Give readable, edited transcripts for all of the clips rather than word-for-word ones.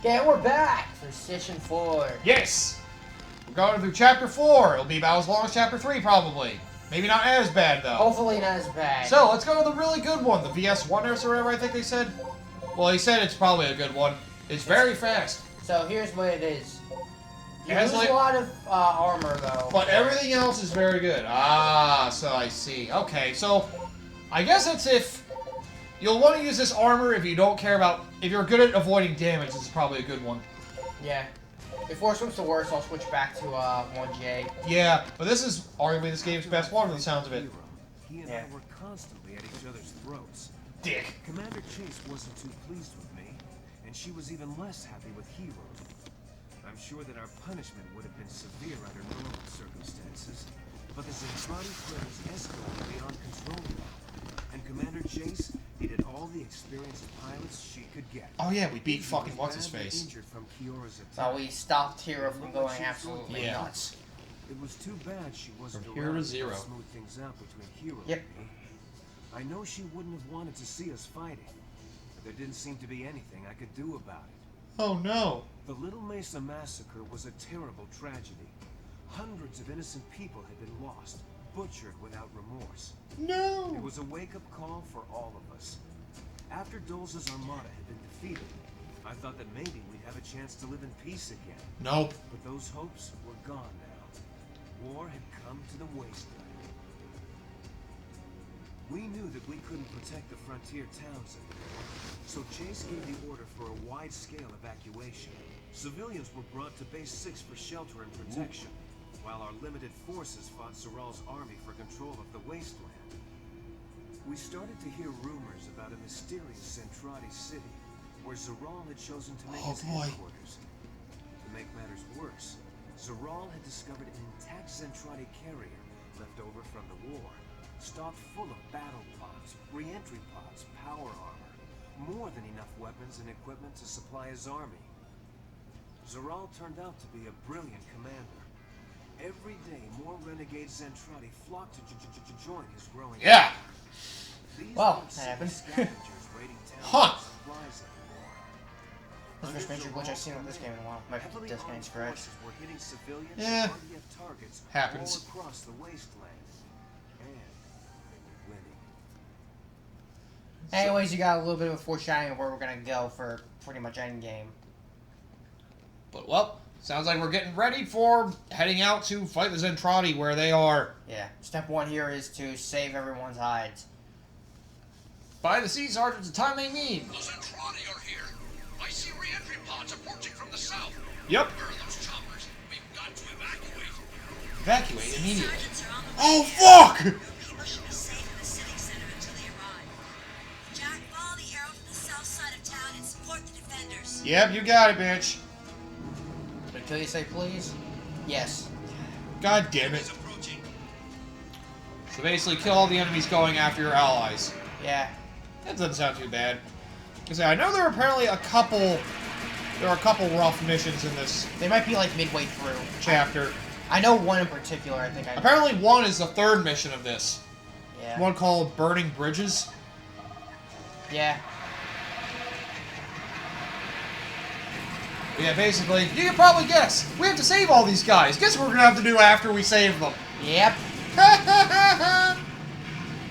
Okay, we're back for Session 4. Yes! We're going through Chapter 4. It'll be about as long as Chapter 3, probably. Maybe not as bad, though. Hopefully not as bad. So, let's go with the really good one. The VS Wonders or whatever I think they said. Well, he said it's probably a good one. It's very fast. So, here's what it is. You It has, lose like, a lot of armor, though. But everything else is very good. Ah, so I see. Okay, so I guess that's if you'll want to use this armor if you don't care about... If you're good at avoiding damage, this is probably a good one. Yeah. If worse comes to worse, I'll switch back to 1J. Yeah, but this is arguably this game's best one from the sounds of it. He and I were constantly at each other's throats. Dick. Commander Chase wasn't too pleased with me, and she was even less happy with Hiro. I'm sure that our punishment would have been severe under normal circumstances, but the Zentraedi threats escalated beyond control. And Commander Chase needed all the experienced pilots she could get. Oh yeah, we beat fucking what's-his-face. Injured from Kyora's attack. So we stopped Hiro from going absolutely nuts. It was too bad she wasn't From Hero around to Zero. to smooth things out between Hiro Yep. and me. I know she wouldn't have wanted to see us fighting, but there didn't seem to be anything I could do about it. Oh no. The Little Mesa massacre was a terrible tragedy. Hundreds of innocent people had been lost, butchered without remorse. No. It was a wake-up call for all of us. After Dolza's armada had been defeated, I thought that maybe we'd have a chance to live in peace again. Nope. But those hopes were gone now. War had come to the wasteland. We knew that we couldn't protect the frontier towns anymore, so Chase gave the order for a wide-scale evacuation. Civilians were brought to Base 6 for shelter and protection, while our limited forces fought Zaral's army for control of the wasteland. We started to hear rumors about a mysterious Zentraedi city, where Zaral had chosen to make his headquarters. To make matters worse, Zaral had discovered an intact Zentraedi carrier left over from the war, stocked full of battle pods, re-entry pods, power armor, more than enough weapons and equipment to supply his army. Zaral turned out to be a brilliant commander. Every day, more renegade Zentraedi flocked to join his growing Yeah. army. These Well, weren't that happened. scavengers raiding towns Huh. for supplies anymore. That's the first major glitch I've seen with this game in a while. My Heavily disconnect's armed correct. forces were hitting civilians Yeah. and RDF targets Happens. all across the wasteland. And they were winning. Anyways, you got a little bit of a foreshadowing of where we're gonna go for pretty much endgame. But well, sounds like we're getting ready for heading out to fight the Zentraedi where they are. Yeah. Step 1 here is to save everyone's hides. By the sea sergeants the time they need. The Zentraedi are here. I see re-entry pods approaching from the south. Yep. Where are those choppers? We've got to evacuate. Evacuate immediately. Sergeants are on the way. Oh fuck! People should be safe in the civic center until they arrive. Jack, follow the arrow to the south side of town and support the defenders. Yep, you got it, bitch. Until you say please? Yes. God damn it. Approaching. So basically kill all the enemies going after your allies. Yeah. That doesn't sound too bad. Because I know there are apparently a couple rough missions in this They might be like midway through. chapter. I know one in particular, I think I Apparently one is the third mission of this. Yeah. One called Burning Bridges. Yeah. Yeah, basically, you can probably guess. We have to save all these guys. Guess what we're gonna have to do after we save them? Yep.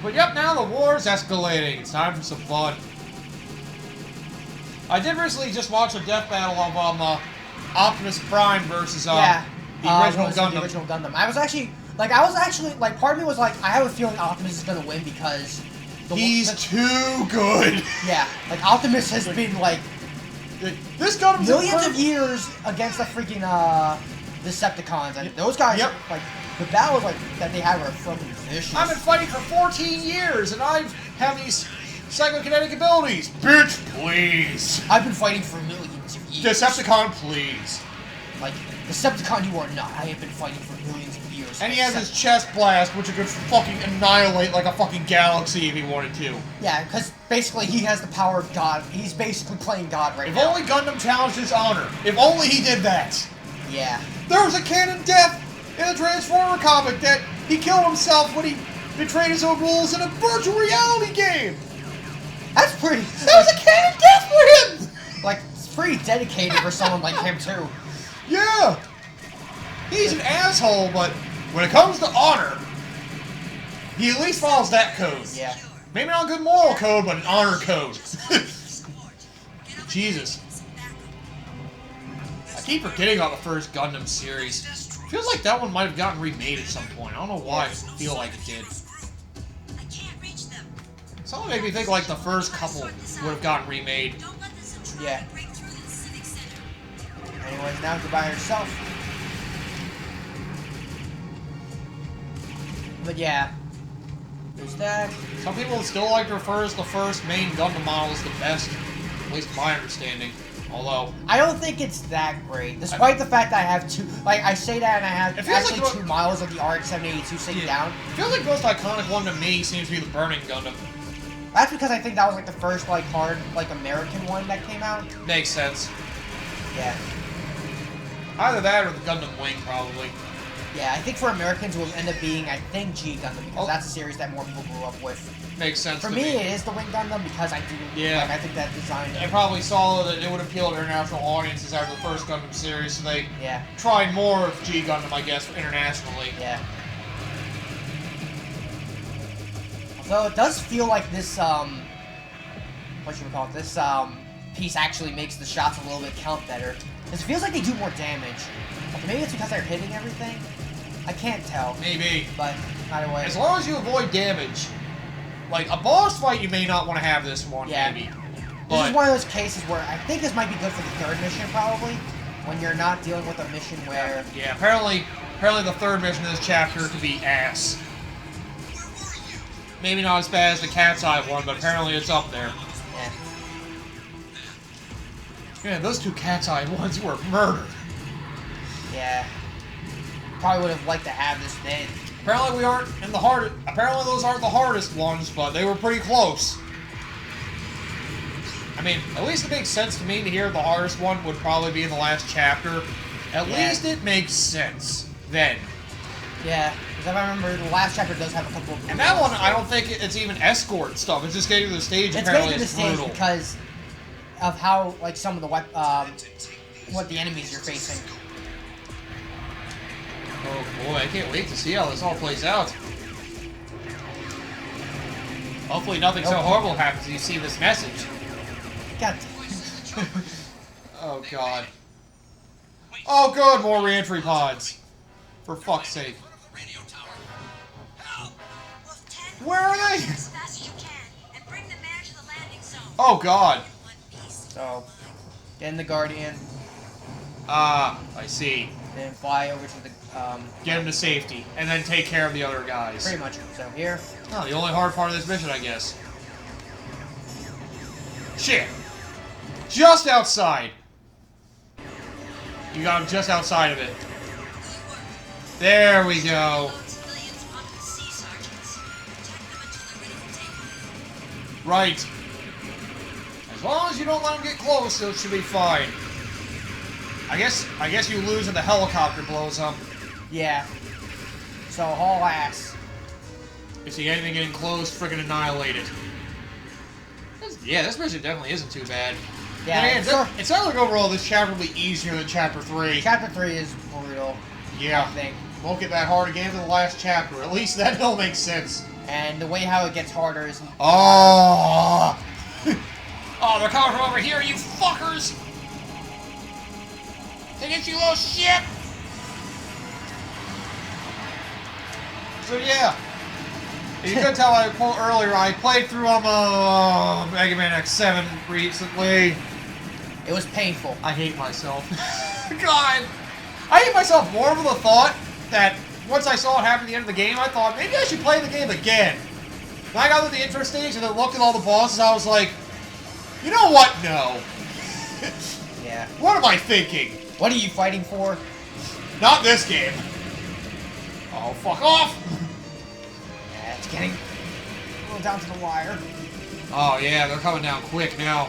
But yep, now the war's escalating. It's time for some fun. I did recently just watch a death battle of Optimus Prime versus the original Gundam. The original Gundam. I was actually, part of me was like, I have a feeling Optimus is gonna win because He's too good. Yeah, like Optimus has been like This Gundam's millions of incredible. years against the freaking Decepticons, and those guys, Yep. like the battles like that they had were fucking vicious. I've been fighting for 14 years, and I have these psychokinetic abilities. Bitch, please. I've been fighting for millions of years. Decepticon, please. Like, Decepticon, you are not. I have been fighting for millions of years. And he has his chest blast, which could fucking annihilate like a fucking galaxy if he wanted to. Yeah, because basically he has the power of God. He's basically playing God right If now. only Gundam challenged his honor. If only he did that. Yeah. There was a canon death in the Transformer comic that he killed himself when he betrayed his own rules in a virtual reality game. That's pretty... That was a canon death for him! Like, pretty dedicated for someone like him, too. Yeah! He's an asshole, but when it comes to honor, he at least follows that code. Yeah. Maybe not a good moral code, but an honor code. Jesus. I keep forgetting about the first Gundam series. Feels like that one might have gotten remade at some point. I don't know why I feel like it did. I can't reach them. Something made me think like the first couple would have gotten remade. Don't let the Zentraedi Yeah. break through the civic center. Anyways, now goodbye herself. But yeah. There's that. Some people still like to refer to the first main Gundam model as the best, at least my understanding. Although, I don't think it's that great, despite the fact that I have two. Like I say that, and I have It feels actually like 2 models of the RX-782 sitting down. it feels like the most iconic one to me seems to be the Burning Gundam. That's because I think that was like the first like hard like American one that came out. Makes sense. Yeah, Either that or the Gundam Wing, probably. yeah. I think for Americans it will end up being I think G Gundam because Oh. that's a series that more people grew up with. Makes sense For to me, it is the Wing Gundam because I do. Yeah. Like I think that design. They probably saw that it would appeal to international audiences after the first Gundam series, so they Yeah, tried more of G Gundam, I guess, internationally. yeah. Although it does feel like this what should we call it? This piece actually makes the shots a little bit count better. It feels like they do more damage. Maybe it's because they're hitting everything. I can't tell, Maybe. but either way. As long as you avoid damage. Like, a boss fight, you may not want to have this one, Yeah. maybe. This But is one of those cases where I think this might be good for the 3rd mission, probably, when you're not dealing with a mission where. yeah, apparently the 3rd mission in this chapter could be ass. Maybe not as bad as the Cat's Eye one, but apparently it's up there. Yeah. Yeah, those 2 Cat's Eye ones were murdered. Yeah. Probably would have liked to have this then. Apparently we aren't in the hard. Apparently those aren't the hardest ones, but they were pretty close. I mean, at least it makes sense to me to hear the hardest one would probably be in the last chapter. At Yeah. least it makes sense then. Yeah, because if I remember, the last chapter does have a couple of. And that one, I don't think it's even escort stuff. It's just getting to the stage. It's Apparently, getting to the stage brutal. because of how, like, some of the what the enemies you're facing. Oh boy, I can't wait to see how this all plays out. Hopefully nothing so Nope. horrible happens when you see this message. God. Oh god. Oh good, more reentry pods. For fuck's sake. Radio tower. Help! Wolf 10, Where are they? as fast as you can and bring the mare to the landing zone. Oh god. One piece. So, get in the Guardian, Ah, I see. then fly over to the Get him to safety, and then take care of the other guys. pretty much. So here. Oh, the only hard part of this mission, I guess. Shit! Just outside! You got him just outside of it. There we go. Load civilians onto the sea sergeants. Protect them until they're ready for takeoff. Right. As long as you don't let him get close, it should be fine. I guess you lose if the helicopter blows up. Yeah. So haul ass. If you see anything getting close, freaking annihilate it. Yeah, this mission definitely isn't too bad. Yeah. And again, it sounds like overall this chapter will be easier than chapter 3. Chapter 3 is brutal. Yeah. I think. Won't get that hard again for the last chapter. At least that don't make sense. And the way how it gets harder is. Oh! Oh, they're coming from over here, you fuckers! They get you little shit! So yeah. You could tell earlier, I played through Mega Man X7 recently. It was painful. I hate myself. God! I hate myself more for the thought that once I saw it happen at the end of the game, I thought, maybe I should play the game again. When I got to the intro stage and then looked at all the bosses, I was like, you know what? No. Yeah. What am I thinking? What are you fighting for? Not this game. Oh, fuck off! Yeah, it's getting a little down to the wire. Oh, yeah, they're coming down quick now.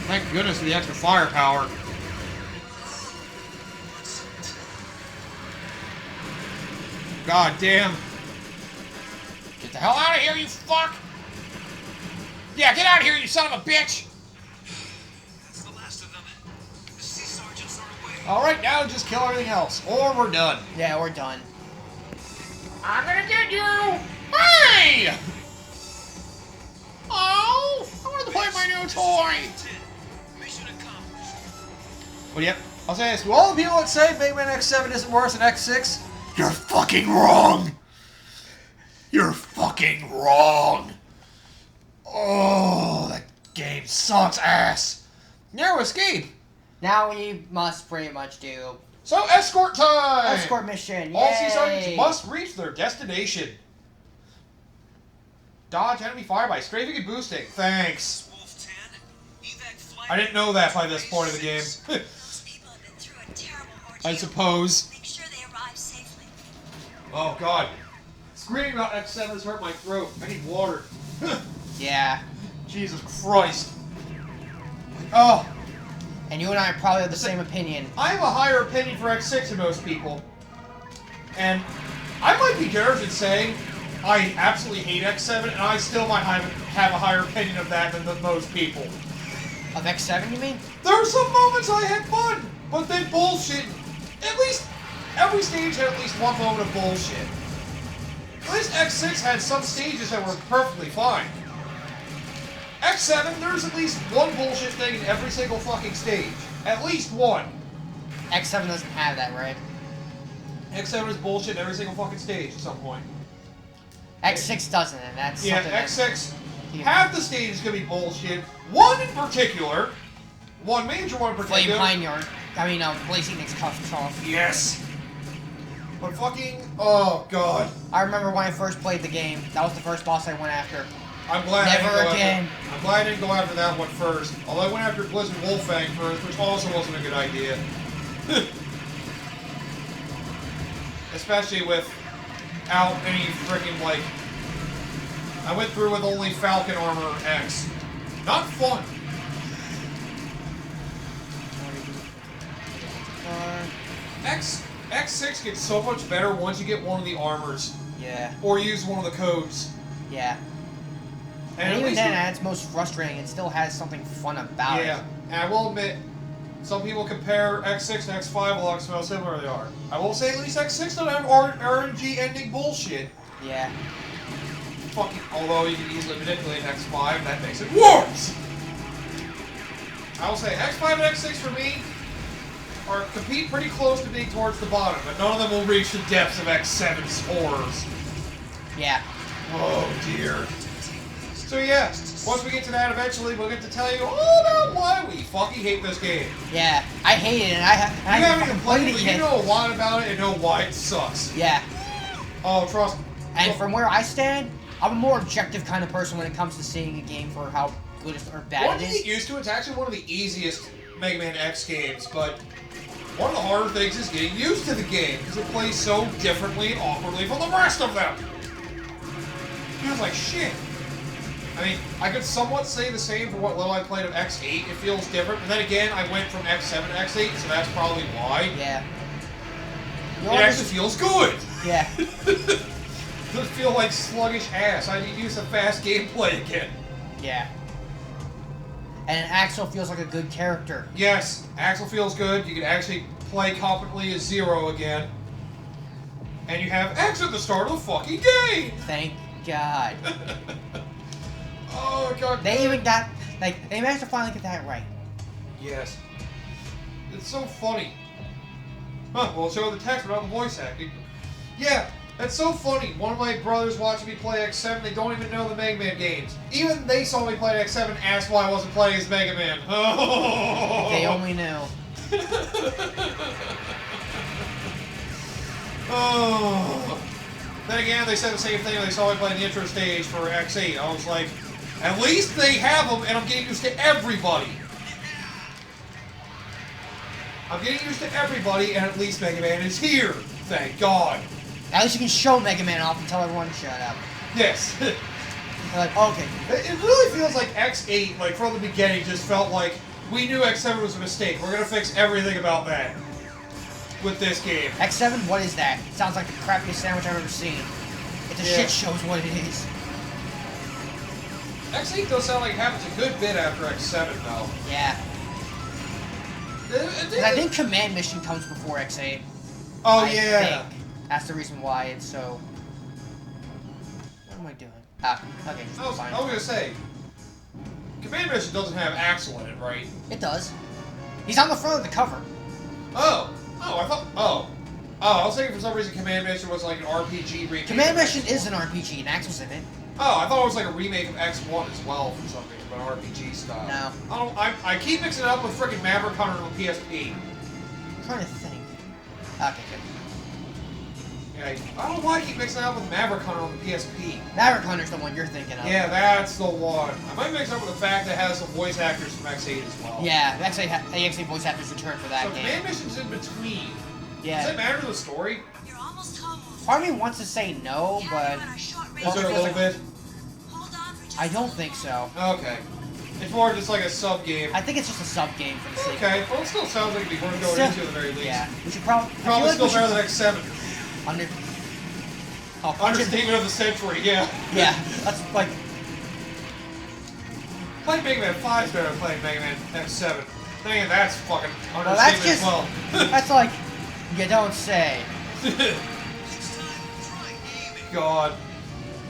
Thank goodness for the extra firepower. God damn. Get the hell out of here, you fuck! Yeah, get out of here, you son of a bitch! Alright, now just kill everything else, or we're done. Yeah, we're done. I'm gonna get you! Hey! Oh! I want to play my new toy! Mission accomplished. But yep, I'll say this. To all the people that say Mega Man X7 isn't worse than X6, you're fucking wrong! You're fucking wrong! Oh, that game sucks ass! Narrow escape! Now we must pretty much do So, escort time! escort mission. All sea Yay! sergeants must reach their destination. Dodge enemy fire by strafing and boosting. Thanks. Wolf 10, evac flight. I didn't know that by this point of the game. Those people have been through a terrible ordeal. I suppose. Make sure they arrive safely. Oh god. Screaming about X7 has hurt my throat. I need water. Yeah. Jesus Christ. Oh, And you and I probably have the same opinion. I have a higher opinion for X6 than most people. And I might be generous in saying I absolutely hate X7, and I still might have a higher opinion of that than most people. Of X7, you mean? There were some moments I had fun, but then bullshit. At least every stage had at least one moment of bullshit. At least X6 had some stages that were perfectly fine. X7, there's at least one bullshit thing in every single fucking stage. At least one. X7 doesn't have that, right? X7 is bullshit in every single fucking stage at some point. X6 doesn't, and that's Yeah, something that- X6, half the stage is gonna be bullshit. One in particular, one major one in Flame particular. Pine Yarn. I mean, Blazing Nick's cuff off. Yes. But fucking, oh god. I remember when I first played the game. That was the first boss I went after. I'm glad Never I didn't go again. I'm glad I didn't go after that one first. Although I went after Blizzard Wolfang first, which also wasn't a good idea. Especially without any freaking, like... I went through with only Falcon Armor X. Not fun. X6 gets so much better once you get one of the armors. Yeah. Or use one of the codes. Yeah. And And at even least then, at its most frustrating, it still has something fun about yeah, it. and I will admit, some people compare X6 and X5 a lot how similar they are. I will say at least X6 doesn't have RNG ending bullshit. Yeah. Fucking, although you can easily manipulate X5, that makes it worse! I will say X5 and X6 for me are compete pretty close to being towards the bottom, but none of them will reach the depths of X7's horrors. Yeah. Oh dear. So yeah, once we get to that eventually, we'll get to tell you all about why we fucking hate this game. Yeah. I hate it, and I You haven't even played it, but you yet. know a lot about it and know why it sucks. Yeah. Oh, trust me. And from where I stand, I'm a more objective kind of person when it comes to seeing a game for how good or bad Once it you is. get used to it, it's actually one of the easiest Mega Man X games, but one of the harder things is getting used to the game, because it plays so differently and awkwardly from the rest of them. Feels like shit. I mean, I could somewhat say the same for what little I played of X8. It feels different, but then again, I went from X7 to X8, so that's probably why. Yeah. It actually feels good. Yeah. It doesn't feel like sluggish ass. I need to use some fast gameplay again. Yeah. And Axel feels like a good character. Yes, Axel feels good. You can actually play competently as Zero again. And you have X at the start of the fucking game! Thank God. Oh, God. They even got, like, they managed to finally get that right. Yes. It's so funny. Huh, well, show the text, but not the voice acting. Yeah, that's so funny. One of my brothers watching me play X7, they don't even know the Mega Man games. Even they saw me play X7 and asked why I wasn't playing as Mega Man. Oh. They only knew. Oh. Then again, they said the same thing when they saw me play the intro stage for X8. I was like, at least they have them, and I'm getting used to everybody. I'm getting used to everybody, and at least Mega Man is here. Thank God. At least you can show Mega Man off and tell everyone to shut up. Yes. They're like, okay. It really feels like X8, like from the beginning, just felt like we knew X7 was a mistake. We're gonna fix everything about that with this game. X7, what is that? It sounds like the crappiest sandwich I've ever seen. It's a shit show is what it is. X8 does sound like it happens a good bit after X7, though. Yeah. Because I think Command Mission comes before X8. Oh, I yeah. think. That's the reason why it's so... What am I doing? Ah, okay, just I was fine. gonna say, Command Mission doesn't have Axel in it, right? It does. He's on the front of the cover. Oh, I thought. I was thinking for some reason Command Mission was like an RPG remake. Command Mission is an RPG, and Axel's in it. Oh, I thought it was like a remake of X1 as well for some reason, but RPG style. No. I keep mixing it up with freaking Maverick Hunter on the PSP. I'm trying to think. Okay, good. Yeah, I don't know why I keep mixing it up with Maverick Hunter on the PSP. Maverick Hunter's the one you're thinking of. Yeah, that's the one. I might mix it up with the fact that it has some voice actors from X8 as well. Yeah, X8 voice actors return for that So game. Command Mission's in between. Yeah. Does it matter to the story? You're almost home. Part of me wants to say no, but Is there a little bit? Hold on for just I don't think so. Okay. It's more just like a sub game. I think it's just a sub game for the sake of Okay, well it still sounds like it'd be worth going Still- into at the very least. Yeah, we should probably. Probably still better than X7. Under. Oh, Understatement of the century, yeah. Yeah, that's like. Playing Mega Man 5 is better than playing Mega Man X7. Dang, that's fucking Well, that's understatement just. as well. That's like. You don't say. God.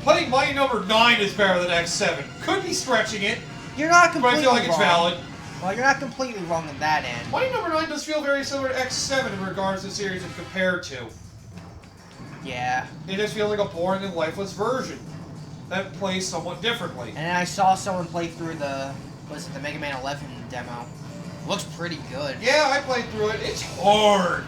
Playing Mighty Number 9 is better than X7. Could be stretching it, You're not but completely I feel like it's wrong. valid. Well, you're not completely wrong in that end. Mighty Number 9 does feel very similar to X7 in regards to the series it's compared to. Yeah. It just feels like a boring and lifeless version that plays somewhat differently. And I saw someone play through the. Was it the Mega Man 11 demo? Looks pretty good. Yeah, I played through it. It's hard.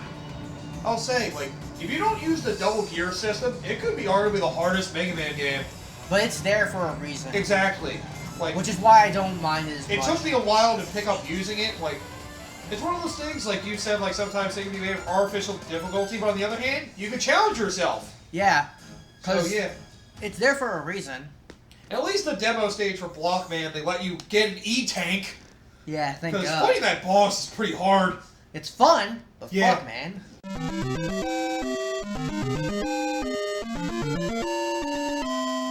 I'll say, like, if you don't use the double gear system, it could be arguably the hardest Mega Man game. But it's there for a reason. Exactly. Like, Which is why I don't mind it as it much. took me a while to pick up using it. Like, it's one of those things, like you said, like sometimes they can be made of artificial difficulty, but on the other hand, you can challenge yourself. Yeah. So, Because yeah. it's there for a reason. At least the demo stage for Blockman, they let you get an E-Tank. Yeah, thank Because God. fighting that boss is pretty hard. It's fun, but Yeah. fuck, man.